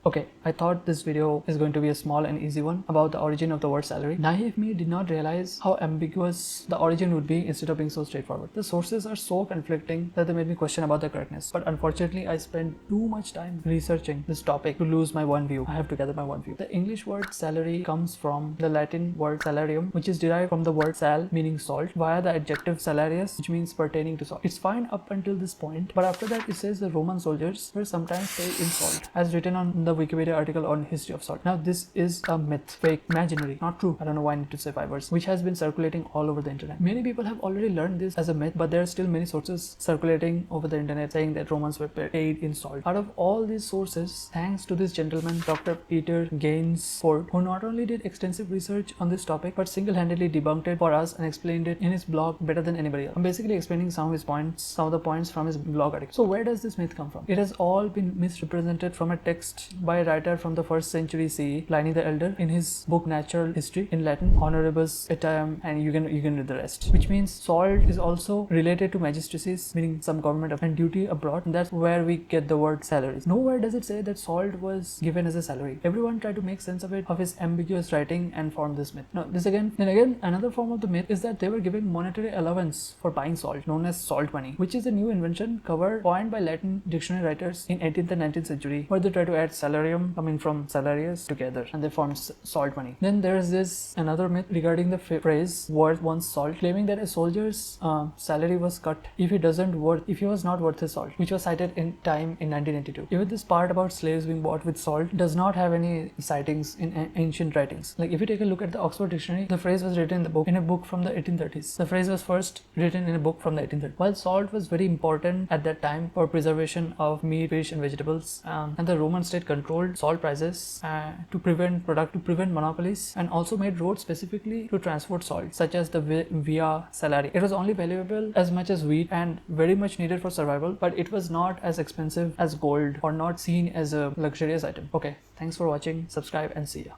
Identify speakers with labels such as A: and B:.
A: Okay, I thought this video is going to be a small and easy one about the origin of the word salary. Naive me did not realize how ambiguous the origin would be instead of being so straightforward. The sources are so conflicting that they made me question about their correctness. But unfortunately, I spent too much time researching this topic to lose my one view. I have to gather my one view. The English word salary comes from the Latin word salarium, which is derived from the word sal, meaning salt, via the adjective salarius, which means pertaining to salt. It's fine up until this point, but after that it says the Roman soldiers were sometimes paid in salt, as written on the Wikipedia article on history of salt. Now this is a myth, fake, imaginary, not true. I don't know why I need to say 5 words, which has been circulating all over the internet. Many people have already learned this as a myth, but there are still many sources circulating over the internet saying that Romans were paid in salt. Out of all these sources, thanks to this gentleman, Dr. Peter Gainsford, who not only did extensive research on this topic, but single-handedly debunked it for us and explained it in his blog better than anybody else. I'm basically explaining some of his points, some of the points from his blog article. So where does this myth come from? It has all been misrepresented from a text by a writer from the 1st century CE, Pliny the Elder, in his book Natural History in Latin, Honoribus Etiam, and you can read the rest. Which means salt is also related to magistracies, meaning some government and duty abroad, and that's where we get the word salaries. Nowhere does it say that salt was given as a salary. Everyone tried to make sense of it, of his ambiguous writing, and form this myth. Now then again, another form of the myth is that they were given monetary allowance for buying salt, known as salt money, which is a new invention coined by Latin dictionary writers in 18th and 19th century, where they try to add salarium coming from salarius together and they formed salt money. Then there's this another myth regarding the phrase worth one's salt, claiming that a soldier's salary was cut if he was not worth his salt, which was cited in Time in 1982. Even this part about slaves being bought with salt does not have any sightings in ancient writings. Like if you take a look at the Oxford Dictionary, the phrase was written in a book from the 1830s. The phrase was first written in a book from the 1830s. While salt was very important at that time for preservation of meat, fish, and vegetables, and the Roman state controlled salt prices to prevent monopolies, and also made roads specifically to transport salt, such as the Via Salaria. It was only valuable as much as wheat and very much needed for survival, but it was not as expensive as gold or not seen as a luxurious item. Okay, thanks for watching, subscribe, and see ya.